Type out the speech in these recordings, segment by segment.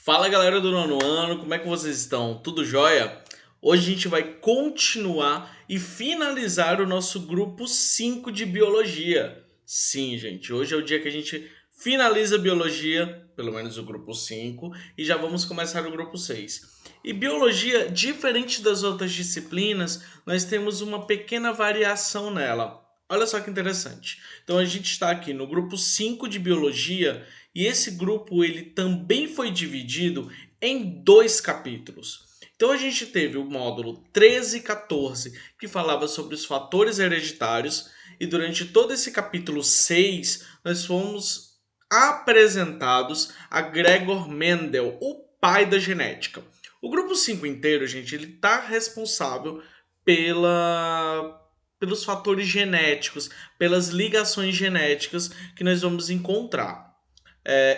Fala galera do nono ano, como é que vocês estão? Tudo jóia? Hoje a gente vai continuar e finalizar o nosso grupo 5 de biologia. Sim, gente, hoje é o dia que a gente finaliza a biologia, pelo menos o grupo 5, e já vamos começar o grupo 6. E biologia, diferente das outras disciplinas, nós temos uma pequena variação nela. Olha só que interessante. Então a gente está aqui no grupo 5 de biologia e esse grupo ele também foi dividido em dois capítulos. Então a gente teve o módulo 13 e 14, que falava sobre os fatores hereditários, e durante todo esse capítulo 6, nós fomos apresentados a Gregor Mendel, o pai da genética. O grupo 5 inteiro, gente, ele está responsável pelos fatores genéticos, pelas ligações genéticas que nós vamos encontrar.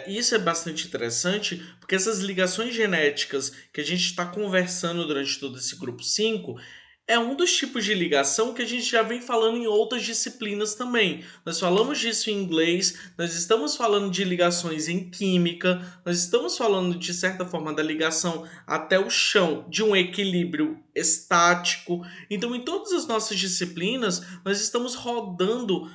Isso é bastante interessante, porque essas ligações genéticas que a gente está conversando durante todo esse grupo 5 é um dos tipos de ligação que a gente já vem falando em outras disciplinas também. Nós falamos disso em inglês, nós estamos falando de ligações em química, nós estamos falando de certa forma da ligação até o chão, de um equilíbrio estático. Então, em todas as nossas disciplinas, nós estamos rodando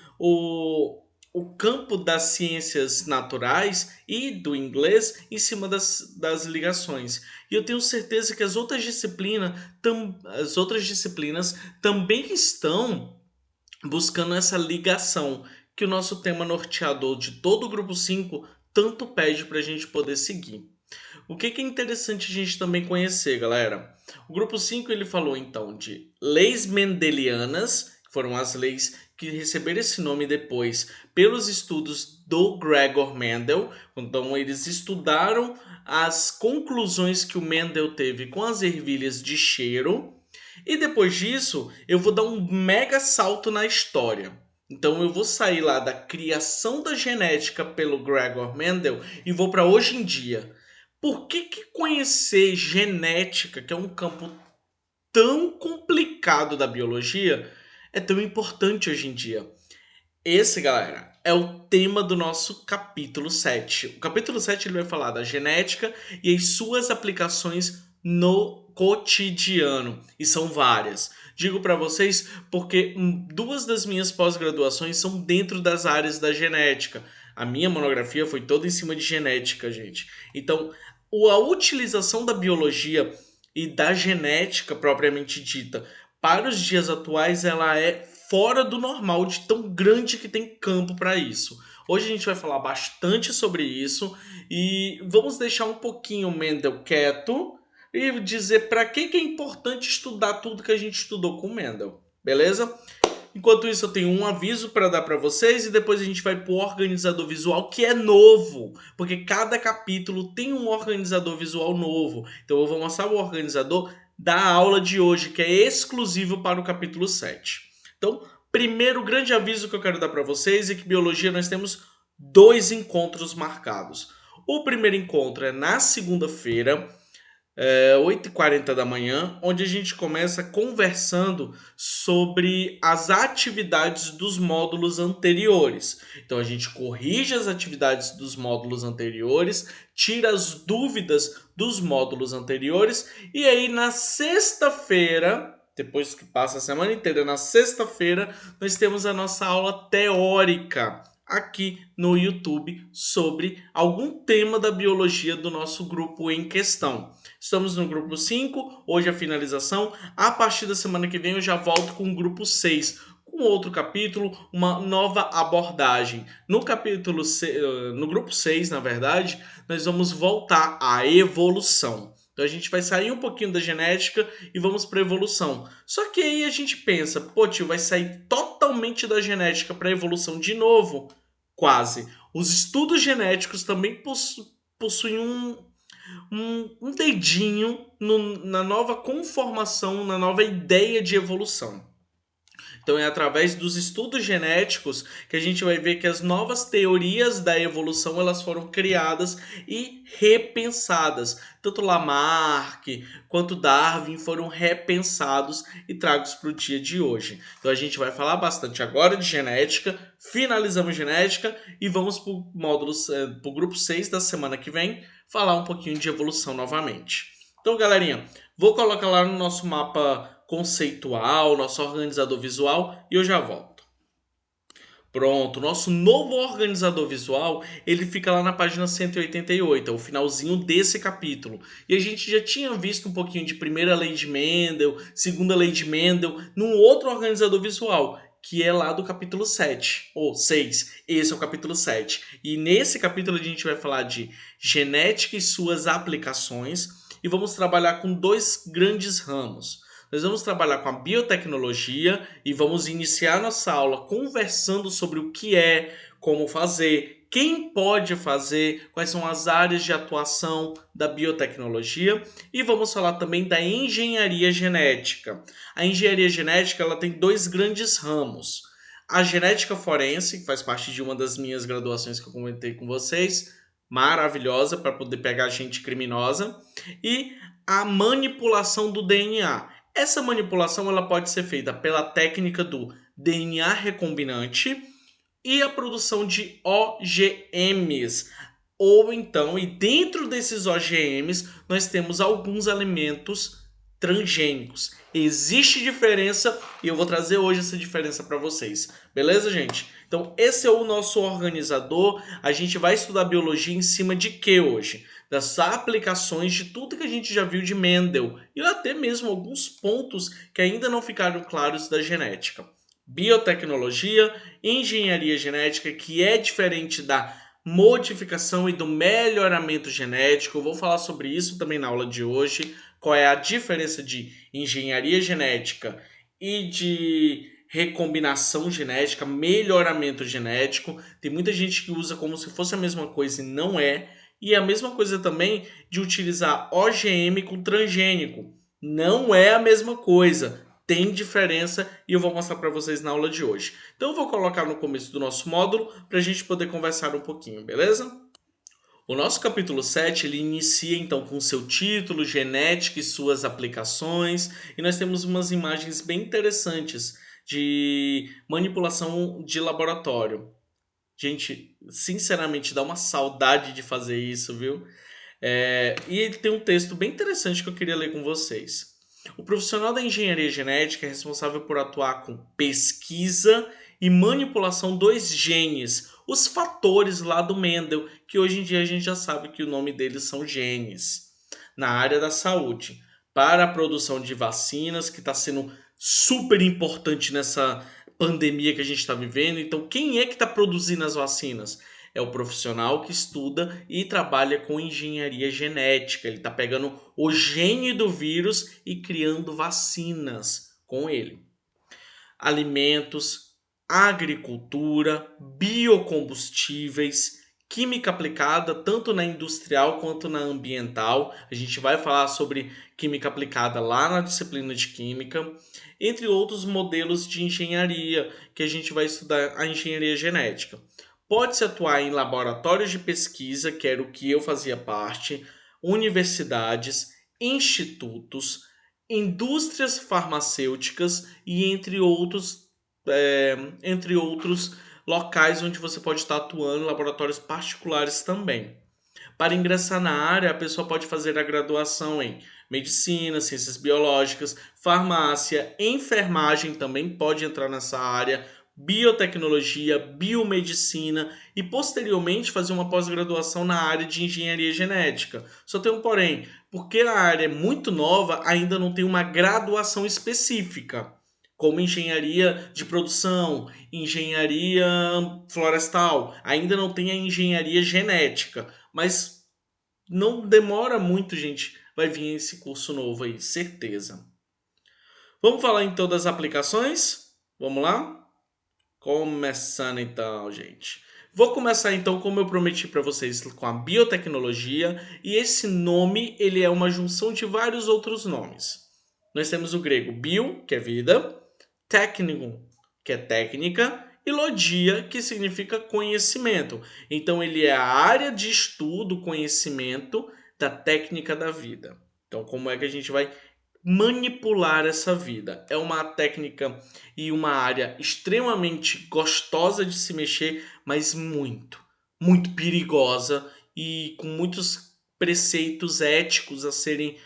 o campo das ciências naturais e do inglês em cima das ligações. E eu tenho certeza que as outras disciplinas também estão buscando essa ligação que o nosso tema norteador de todo o grupo 5 tanto pede para a gente poder seguir. O que é interessante a gente também conhecer, galera? O grupo 5 ele falou então de leis mendelianas, que foram as leis que receberam esse nome depois pelos estudos do Gregor Mendel. Então eles estudaram as conclusões que o Mendel teve com as ervilhas de cheiro. E depois disso, eu vou dar um mega salto na história. Então eu vou sair lá da criação da genética pelo Gregor Mendel e vou para hoje em dia. Por que conhecer genética, que é um campo tão complicado da biologia, é tão importante hoje em dia? Esse, galera, é o tema do nosso capítulo 7. O capítulo 7 ele vai falar da genética e as suas aplicações no cotidiano. E são várias. Digo para vocês porque duas das minhas pós-graduações são dentro das áreas da genética. A minha monografia foi toda em cima de genética, gente. Então, a utilização da biologia e da genética propriamente dita para os dias atuais, ela é fora do normal de tão grande que tem campo para isso. Hoje a gente vai falar bastante sobre isso e vamos deixar um pouquinho o Mendel quieto e dizer para que é importante estudar tudo que a gente estudou com o Mendel, beleza? Enquanto isso, eu tenho um aviso para dar para vocês e depois a gente vai para o organizador visual, que é novo, porque cada capítulo tem um organizador visual novo. Então eu vou mostrar o organizador da aula de hoje, que é exclusivo para o capítulo 7. Então, primeiro grande aviso que eu quero dar para vocês é que biologia nós temos dois encontros marcados. O primeiro encontro é na segunda-feira, 8h40 da manhã, onde a gente começa conversando sobre as atividades dos módulos anteriores. Então a gente corrige as atividades dos módulos anteriores, tira as dúvidas dos módulos anteriores, e aí na sexta-feira, depois que passa a semana inteira, na sexta-feira, nós temos a nossa aula teórica aqui no YouTube sobre algum tema da biologia do nosso grupo em questão. Estamos no grupo 5, hoje a finalização. A partir da semana que vem eu já volto com o grupo 6, com outro capítulo, uma nova abordagem. No grupo 6, na verdade, nós vamos voltar à evolução. Então a gente vai sair um pouquinho da genética e vamos para a evolução. Só que aí a gente pensa, pô tio, vai sair totalmente da genética para a evolução de novo? Quase. Os estudos genéticos também possuem um dedinho na nova conformação, na nova ideia de evolução. Então é através dos estudos genéticos que a gente vai ver que as novas teorias da evolução elas foram criadas e repensadas. Tanto Lamarck quanto Darwin foram repensados e tragos para o dia de hoje. Então a gente vai falar bastante agora de genética, finalizamos genética e vamos para o módulo, para o grupo 6 da semana que vem, falar um pouquinho de evolução novamente. Então, galerinha, vou colocar lá no nosso mapa conceitual, nosso organizador visual e eu já volto. Pronto, nosso novo organizador visual, ele fica lá na página 188, é o finalzinho desse capítulo. E a gente já tinha visto um pouquinho de primeira lei de Mendel, segunda lei de Mendel, num outro organizador visual, que é lá do capítulo 7, ou 6. Esse é o capítulo 7. E nesse capítulo a gente vai falar de genética e suas aplicações, e vamos trabalhar com dois grandes ramos. Nós vamos trabalhar com a biotecnologia e vamos iniciar nossa aula conversando sobre o que é, como fazer, quem pode fazer, quais são as áreas de atuação da biotecnologia e vamos falar também da engenharia genética. A engenharia genética ela tem dois grandes ramos. A genética forense, que faz parte de uma das minhas graduações que eu comentei com vocês, maravilhosa para poder pegar gente criminosa, e a manipulação do DNA. Essa manipulação ela pode ser feita pela técnica do DNA recombinante e a produção de OGMs. Ou então, e dentro desses OGMs, nós temos alguns elementos transgênicos. Existe diferença e eu vou trazer hoje essa diferença para vocês. Beleza, gente? Então, esse é o nosso organizador. A gente vai estudar biologia em cima de quê hoje? Das aplicações de tudo que a gente já viu de Mendel e até mesmo alguns pontos que ainda não ficaram claros da genética. Biotecnologia, engenharia genética, que é diferente da modificação e do melhoramento genético. Eu vou falar sobre isso também na aula de hoje. Qual é a diferença de engenharia genética e de recombinação genética, melhoramento genético. Tem muita gente que usa como se fosse a mesma coisa e não é. E a mesma coisa também de utilizar OGM com transgênico. Não é a mesma coisa. Tem diferença e eu vou mostrar para vocês na aula de hoje. Então eu vou colocar no começo do nosso módulo para a gente poder conversar um pouquinho, beleza? O nosso capítulo 7 ele inicia então com seu título, genética e suas aplicações, e nós temos umas imagens bem interessantes de manipulação de laboratório. Gente, sinceramente dá uma saudade de fazer isso, viu? E ele tem um texto bem interessante que eu queria ler com vocês. O profissional da engenharia genética é responsável por atuar com pesquisa e manipulação dos genes, os fatores lá do Mendel, que hoje em dia a gente já sabe que o nome deles são genes, na área da saúde, para a produção de vacinas, que está sendo super importante nessa pandemia que a gente está vivendo. Então, quem é que está produzindo as vacinas? É o profissional que estuda e trabalha com engenharia genética. Ele está pegando o gene do vírus e criando vacinas com ele. Alimentos, agricultura, biocombustíveis, química aplicada tanto na industrial quanto na ambiental. A gente vai falar sobre química aplicada lá na disciplina de química, entre outros modelos de engenharia que a gente vai estudar a engenharia genética. Pode-se atuar em laboratórios de pesquisa, que era o que eu fazia parte, universidades, institutos, indústrias farmacêuticas e entre outros locais onde você pode estar atuando em laboratórios particulares também. Para ingressar na área, a pessoa pode fazer a graduação em medicina, ciências biológicas, farmácia, enfermagem também pode entrar nessa área, biotecnologia, biomedicina e posteriormente fazer uma pós-graduação na área de engenharia genética. Só tem um porém, porque a área é muito nova, ainda não tem uma graduação específica, como engenharia de produção, engenharia florestal, ainda não tem a engenharia genética, mas não demora muito, gente, vai vir esse curso novo aí, certeza. Vamos falar então das aplicações? Vamos lá? Começando então, gente. Vou começar então, como eu prometi para vocês, com a biotecnologia, e esse nome ele é uma junção de vários outros nomes. Nós temos o grego bio, que é vida, técnico, que é técnica, e logia, que significa conhecimento. Então, ele é a área de estudo, conhecimento da técnica da vida. Então, como é que a gente vai manipular essa vida? É uma técnica e uma área extremamente gostosa de se mexer, mas muito perigosa e com muitos preceitos éticos a serem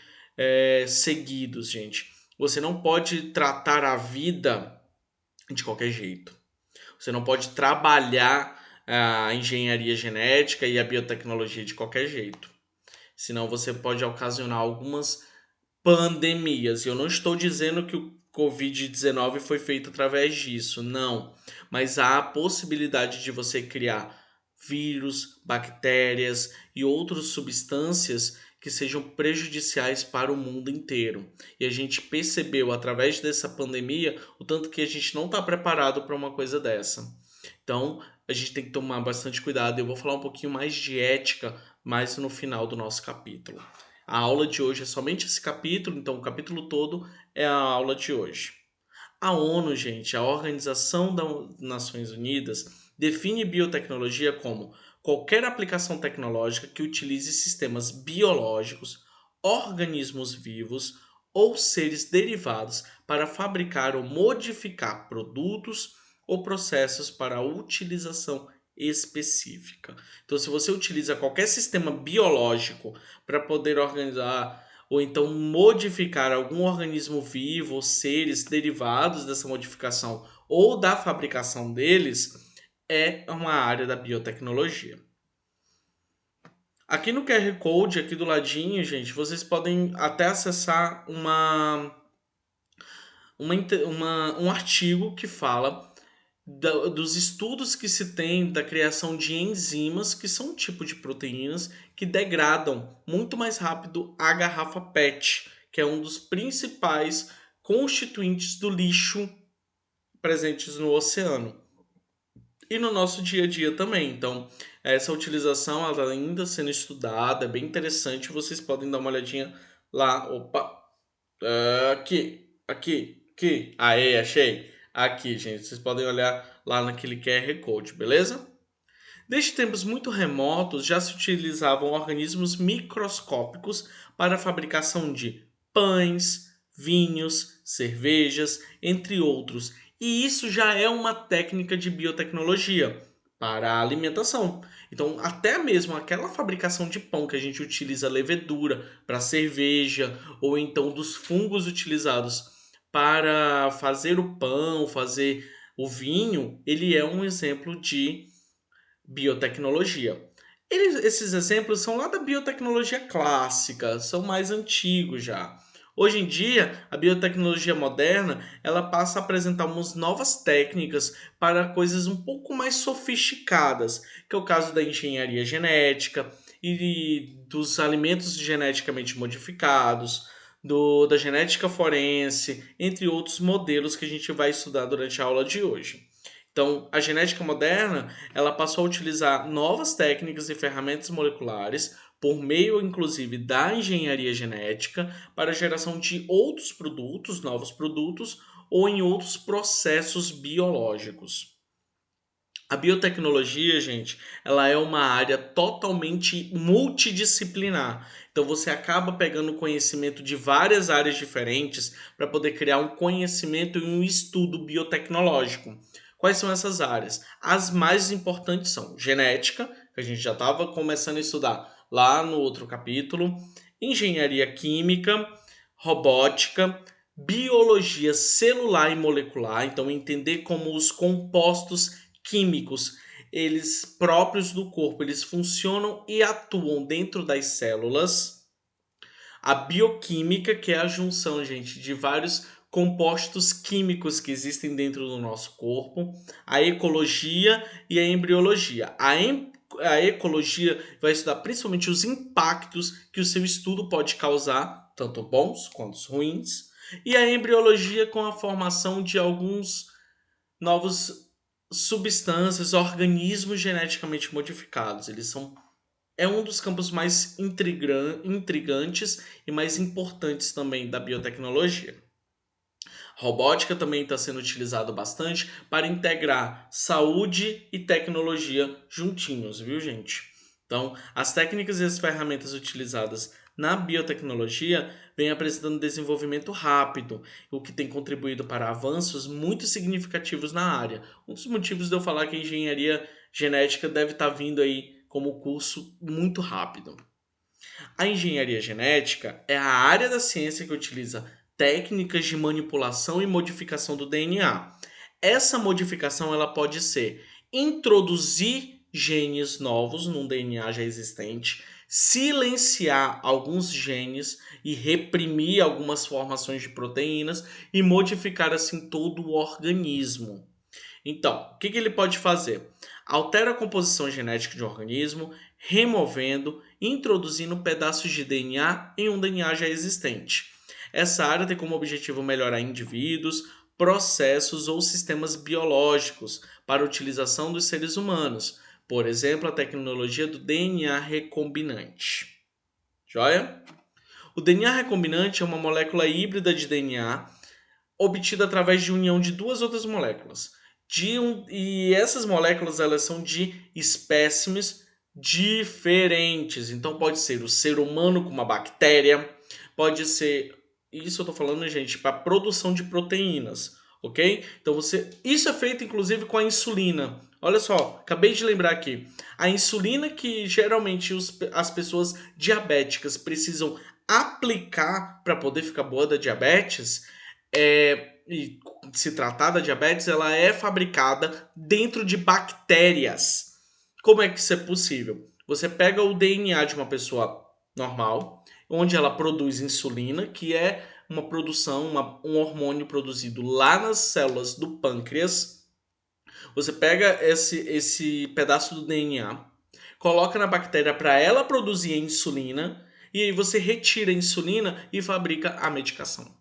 seguidos, gente. Você não pode tratar a vida de qualquer jeito. Você não pode trabalhar a engenharia genética e a biotecnologia de qualquer jeito. Senão você pode ocasionar algumas pandemias. Eu não estou dizendo que o Covid-19 foi feito através disso, não. Mas há a possibilidade de você criar vírus, bactérias e outras substâncias que sejam prejudiciais para o mundo inteiro. E a gente percebeu através dessa pandemia o tanto que a gente não está preparado para uma coisa dessa. Então, a gente tem que tomar bastante cuidado. Eu vou falar um pouquinho mais de ética mais no final do nosso capítulo. A aula de hoje é somente esse capítulo, então o capítulo todo é a aula de hoje. A ONU, gente, a Organização das Nações Unidas, define biotecnologia como qualquer aplicação tecnológica que utilize sistemas biológicos, organismos vivos ou seres derivados para fabricar ou modificar produtos ou processos para utilização específica. Então, se você utiliza qualquer sistema biológico para poder organizar ou então modificar algum organismo vivo ou seres derivados dessa modificação ou da fabricação deles, é uma área da biotecnologia. Aqui no QR Code, aqui do ladinho, gente, vocês podem até acessar um artigo que fala dos estudos que se tem da criação de enzimas, que são um tipo de proteínas que degradam muito mais rápido a garrafa PET, que é um dos principais constituintes do lixo presentes no oceano e no nosso dia a dia também. Então, essa utilização ela tá ainda sendo estudada, é bem interessante. Vocês podem dar uma olhadinha lá. Opa, aqui. Aê, achei. Aqui, gente. Vocês podem olhar lá naquele QR Code, beleza? Desde tempos muito remotos já se utilizavam organismos microscópicos para a fabricação de pães, vinhos, cervejas, entre outros. E isso já é uma técnica de biotecnologia para a alimentação. Então, até mesmo aquela fabricação de pão que a gente utiliza levedura para cerveja, ou então dos fungos utilizados para fazer o pão, fazer o vinho, ele é um exemplo de biotecnologia. Esses exemplos são lá da biotecnologia clássica, são mais antigos já. Hoje em dia, a biotecnologia moderna ela passa a apresentar umas novas técnicas para coisas um pouco mais sofisticadas, que é o caso da engenharia genética e dos alimentos geneticamente modificados, da genética forense, entre outros modelos que a gente vai estudar durante a aula de hoje. Então, a genética moderna, ela passou a utilizar novas técnicas e ferramentas moleculares por meio inclusive da engenharia genética para a geração de outros produtos, novos produtos ou em outros processos biológicos. A biotecnologia, gente, ela é uma área totalmente multidisciplinar. Então você acaba pegando conhecimento de várias áreas diferentes para poder criar um conhecimento e um estudo biotecnológico. Quais são essas áreas? As mais importantes são genética, que a gente já estava começando a estudar lá no outro capítulo, engenharia química, robótica, biologia celular e molecular, então entender como os compostos químicos, eles próprios do corpo, eles funcionam e atuam dentro das células. A bioquímica, que é a junção, gente, de vários compostos químicos que existem dentro do nosso corpo. A ecologia e a embriologia. A ecologia vai estudar principalmente os impactos que o seu estudo pode causar, tanto bons quanto ruins. E a embriologia com a formação de alguns novos substâncias, organismos geneticamente modificados. É um dos campos mais intrigantes e mais importantes também da biotecnologia. Robótica também está sendo utilizado bastante para integrar saúde e tecnologia juntinhos, viu, gente? Então, as técnicas e as ferramentas utilizadas na biotecnologia vêm apresentando desenvolvimento rápido, o que tem contribuído para avanços muito significativos na área. Um dos motivos de eu falar que a engenharia genética deve estar vindo aí como curso muito rápido. A engenharia genética é a área da ciência que utiliza técnicas de manipulação e modificação do DNA. Essa modificação ela pode ser introduzir genes novos num DNA já existente, silenciar alguns genes e reprimir algumas formações de proteínas e modificar assim todo o organismo. Então, o que ele pode fazer? Altera a composição genética de um organismo, removendo e introduzindo pedaços de DNA em um DNA já existente. Essa área tem como objetivo melhorar indivíduos, processos ou sistemas biológicos para utilização dos seres humanos. Por exemplo, a tecnologia do DNA recombinante. Joia? O DNA recombinante é uma molécula híbrida de DNA obtida através de união de duas outras moléculas. E essas moléculas elas são de espécimes diferentes. Então pode ser o ser humano com uma bactéria, pode ser, isso eu estou falando, gente, para produção de proteínas, ok? Então isso é feito inclusive com a insulina. Olha só, acabei de lembrar aqui. A insulina que geralmente as pessoas diabéticas precisam aplicar para poder ficar boa da diabetes, e se tratar da diabetes, ela é fabricada dentro de bactérias. Como é que isso é possível? Você pega o DNA de uma pessoa normal, onde ela produz insulina, que é uma produção, um hormônio produzido lá nas células do pâncreas. Você pega esse pedaço do DNA, coloca na bactéria para ela produzir a insulina, e aí você retira a insulina e fabrica a medicação.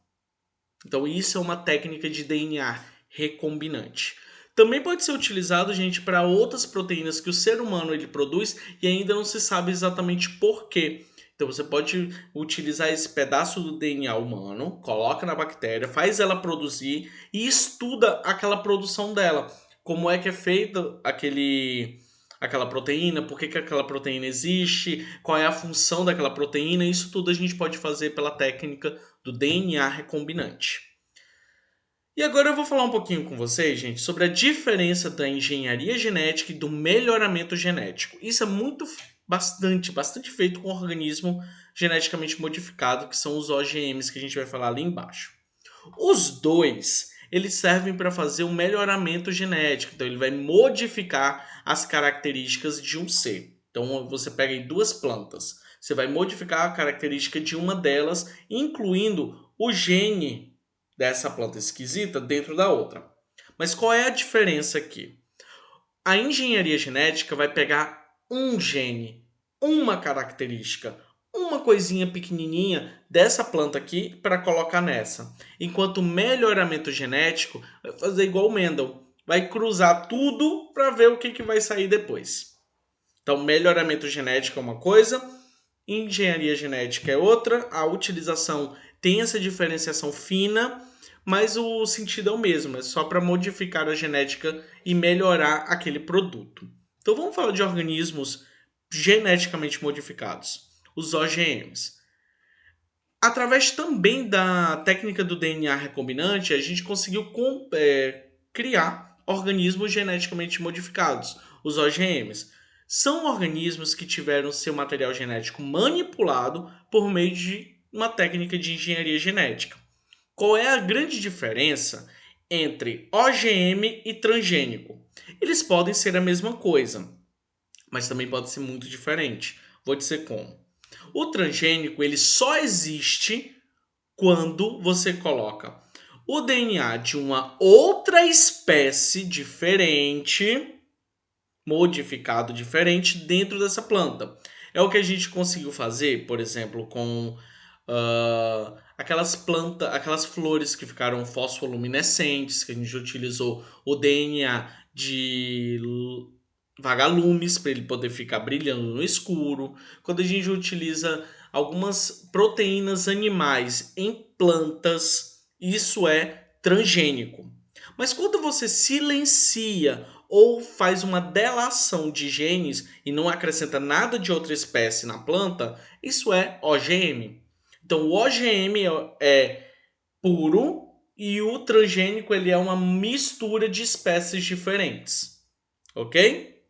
Então isso é uma técnica de DNA recombinante. Também pode ser utilizado, gente, para outras proteínas que o ser humano ele produz e ainda não se sabe exatamente por quê. Então você pode utilizar esse pedaço do DNA humano, coloca na bactéria, faz ela produzir e estuda aquela produção dela. Como é que é feita aquela proteína, por que aquela proteína existe, qual é a função daquela proteína, isso tudo a gente pode fazer pela técnica do DNA recombinante. E agora eu vou falar um pouquinho com vocês, gente, sobre a diferença da engenharia genética e do melhoramento genético. Isso é bastante feito com organismo geneticamente modificado, que são os OGMs que a gente vai falar ali embaixo. Os dois, eles servem para fazer um melhoramento genético, então ele vai modificar as características de um ser. Então você pega em duas plantas, você vai modificar a característica de uma delas, incluindo o gene dessa planta esquisita dentro da outra. Mas qual é a diferença aqui? A engenharia genética vai pegar um gene, uma característica, uma coisinha pequenininha dessa planta aqui para colocar nessa. Enquanto o melhoramento genético vai fazer igual o Mendel, vai cruzar tudo para ver o que vai sair depois. Então, melhoramento genético é uma coisa, engenharia genética é outra, a utilização tem essa diferenciação fina, mas o sentido é o mesmo, é só para modificar a genética e melhorar aquele produto. Então vamos falar de organismos geneticamente modificados, os OGMs. Através também da técnica do DNA recombinante, a gente conseguiu criar organismos geneticamente modificados, os OGMs. São organismos que tiveram seu material genético manipulado por meio de uma técnica de engenharia genética. Qual é a grande diferença entre OGM e transgênico? Eles podem ser a mesma coisa, mas também pode ser muito diferente. Vou dizer como. O transgênico ele só existe quando você coloca o DNA de uma outra espécie diferente, modificado diferente, dentro dessa planta. É o que a gente conseguiu fazer, por exemplo, com aquelas flores que ficaram fosfoluminescentes, que a gente utilizou o DNA de vagalumes para ele poder ficar brilhando no escuro. Quando a gente utiliza algumas proteínas animais em plantas, isso é transgênico. Mas quando você silencia ou faz uma delação de genes e não acrescenta nada de outra espécie na planta, isso é OGM. Então, o OGM é puro e o transgênico ele é uma mistura de espécies diferentes, ok?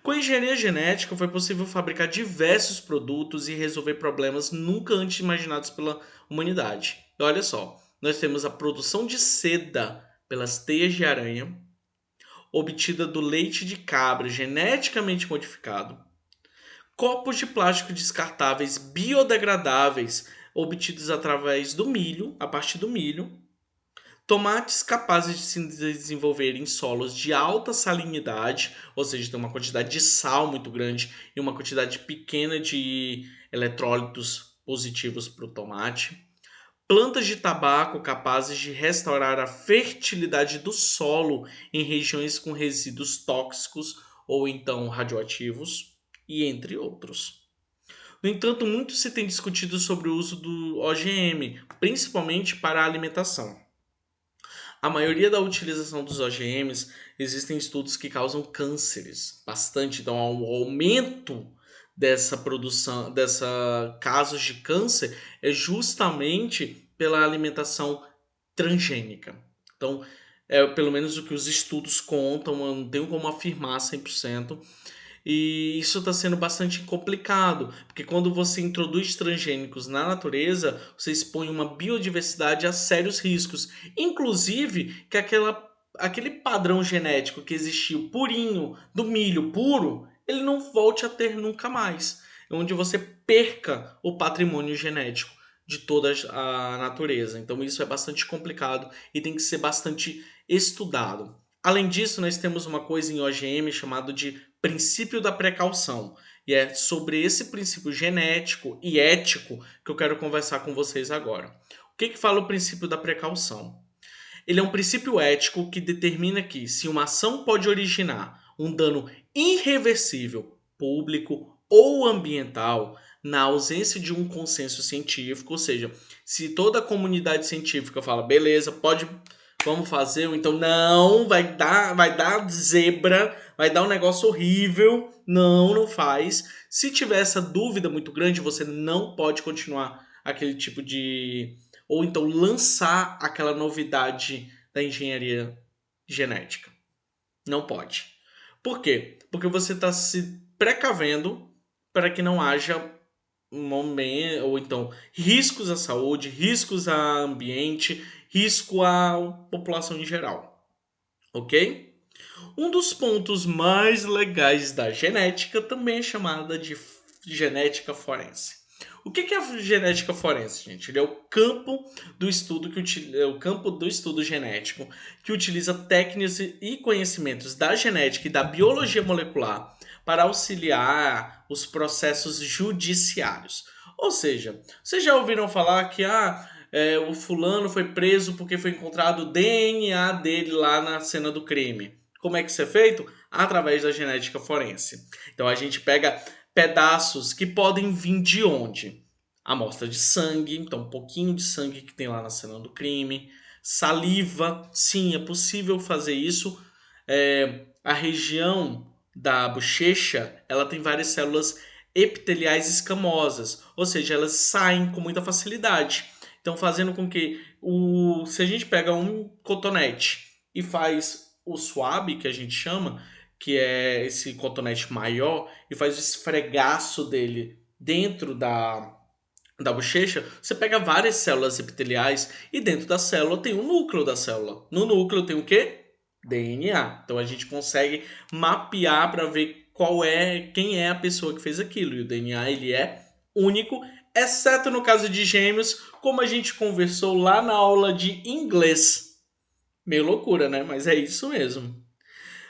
Com a engenharia genética foi possível fabricar diversos produtos e resolver problemas nunca antes imaginados pela humanidade. E olha só, nós temos a produção de seda pelas teias de aranha, obtida do leite de cabra geneticamente modificado, copos de plástico descartáveis biodegradáveis obtidos através do milho, a partir do milho, tomates capazes de se desenvolver em solos de alta salinidade, ou seja, tem uma quantidade de sal muito grande e uma quantidade pequena de eletrólitos positivos para o tomate. Plantas de tabaco capazes de restaurar a fertilidade do solo em regiões com resíduos tóxicos ou então radioativos, e entre outros. No entanto, muito se tem discutido sobre o uso do OGM, principalmente para a alimentação. A maioria da utilização dos OGMs, existem estudos que causam cânceres, bastante. Então, há um aumento dessa produção, dessa casos de câncer é justamente pela alimentação transgênica. Então, é pelo menos o que os estudos contam, eu não tenho como afirmar 100%. E isso está sendo bastante complicado, porque quando você introduz transgênicos na natureza, você expõe uma biodiversidade a sérios riscos. Inclusive, que aquele padrão genético que existiu purinho, do milho puro, ele não volte a ter nunca mais. Onde você perca o patrimônio genético de toda a natureza. Então isso é bastante complicado e tem que ser bastante estudado. Além disso, nós temos uma coisa em OGM chamado de princípio da precaução. E é sobre esse princípio genético e ético que eu quero conversar com vocês agora. O que fala o princípio da precaução? Ele é um princípio ético que determina que, se uma ação pode originar um dano irreversível, público ou ambiental, na ausência de um consenso científico, ou seja, se toda a comunidade científica fala, beleza, pode, vamos fazer, ou então não, vai dar zebra, vai dar um negócio horrível, não faz. Se tiver essa dúvida muito grande, você não pode continuar aquele tipo de ou então lançar aquela novidade da engenharia genética. Não pode. Por quê? Porque você está se precavendo para que não haja momento, ou então riscos à saúde, riscos ao ambiente, risco à população em geral. Ok? Um dos pontos mais legais da genética também é chamada de genética forense. O que é a genética forense, gente? Ele é o campo do estudo genético que utiliza técnicas e conhecimentos da genética e da biologia molecular para auxiliar os processos judiciários. Ou seja, vocês já ouviram falar que o fulano foi preso porque foi encontrado o DNA dele lá na cena do crime. Como é que isso é feito? Através da genética forense. Então a gente pega pedaços que podem vir de onde? Amostra de sangue, então um pouquinho de sangue que tem lá na cena do crime. Saliva, sim, é possível fazer isso. A região da bochecha, ela tem várias células epiteliais escamosas, ou seja, elas saem com muita facilidade. Então, fazendo com que se a gente pega um cotonete e faz o swab, que a gente chama, que é esse cotonete maior, e faz o esfregaço dele dentro da bochecha, você pega várias células epiteliais e dentro da célula tem o núcleo da célula. No núcleo tem o quê? DNA. Então a gente consegue mapear para ver quem é a pessoa que fez aquilo. E o DNA ele é único, exceto no caso de gêmeos, como a gente conversou lá na aula de inglês. Meio loucura, né? Mas é isso mesmo.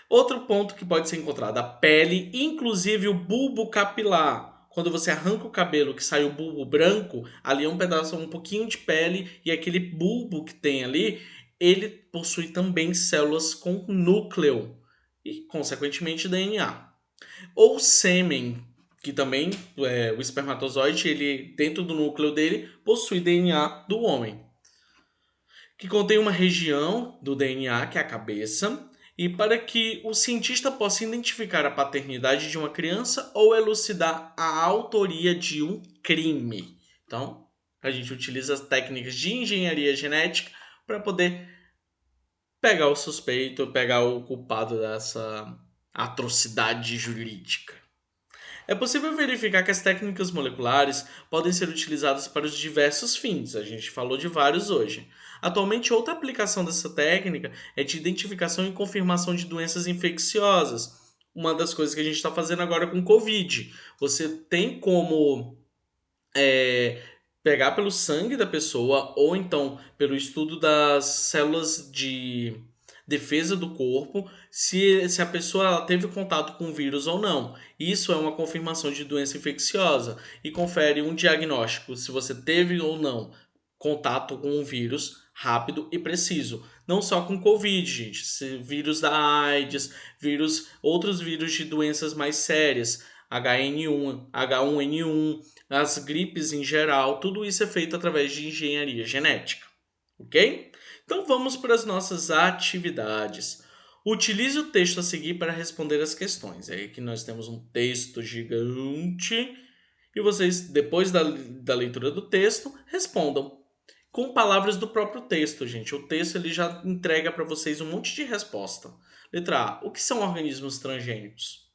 Outro ponto que pode ser encontrado, a pele, inclusive o bulbo capilar. Quando você arranca o cabelo que sai o bulbo branco, ali é um pedaço, um pouquinho de pele e aquele bulbo que tem ali, ele possui também células com núcleo e, consequentemente, DNA. Ou sêmen, que também o espermatozoide, ele dentro do núcleo dele possui DNA do homem. que contém uma região do DNA, que é a cabeça, e para que o cientista possa identificar a paternidade de uma criança ou elucidar a autoria de um crime. Então, a gente utiliza as técnicas de engenharia genética para poder pegar o suspeito, pegar o culpado dessa atrocidade jurídica. É possível verificar que as técnicas moleculares podem ser utilizadas para os diversos fins, a gente falou de vários hoje. Atualmente, outra aplicação dessa técnica é de identificação e confirmação de doenças infecciosas. Uma das coisas que a gente está fazendo agora com o Covid. Você tem como é, pegar pelo sangue da pessoa ou então pelo estudo das células de defesa do corpo se a pessoa ela teve contato com o vírus ou não. Isso é uma confirmação de doença infecciosa e confere um diagnóstico se você teve ou não contato com um vírus rápido e preciso. Não só com Covid, gente. Vírus da AIDS, outros vírus de doenças mais sérias, HN1, H1N1, as gripes em geral, tudo isso é feito através de engenharia genética, ok? Então vamos para as nossas atividades. Utilize o texto a seguir para responder as questões. É aí que nós temos um texto gigante e vocês, depois da leitura do texto, respondam com palavras do próprio texto, gente. O texto ele já entrega para vocês um monte de resposta. Letra A. O que são organismos transgênicos?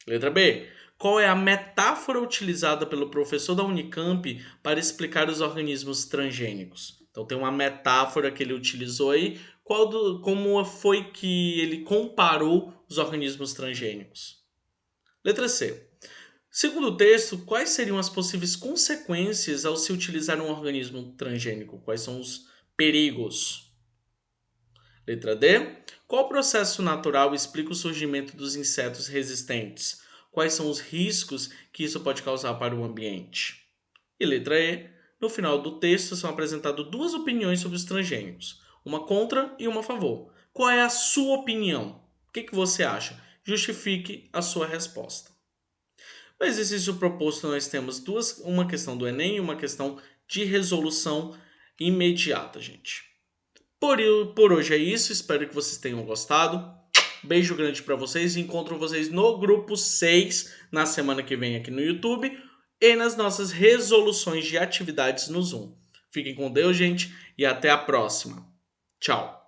Letra B. Qual é a metáfora utilizada pelo professor da Unicamp para explicar os organismos transgênicos? Então tem uma metáfora que ele utilizou aí. Como foi que ele comparou os organismos transgênicos? Letra C. Segundo o texto, quais seriam as possíveis consequências ao se utilizar um organismo transgênico? Quais são os perigos? Letra D. Qual processo natural explica o surgimento dos insetos resistentes? Quais são os riscos que isso pode causar para o ambiente? E letra E. No final do texto são apresentadas duas opiniões sobre os transgênicos, uma contra e uma a favor. Qual é a sua opinião? O que você acha? Justifique a sua resposta. No exercício proposto, nós temos uma questão do Enem e uma questão de resolução imediata, gente. Por hoje é isso, espero que vocês tenham gostado. Beijo grande para vocês e encontro vocês no grupo 6 na semana que vem aqui no YouTube e nas nossas resoluções de atividades no Zoom. Fiquem com Deus, gente, e até a próxima. Tchau!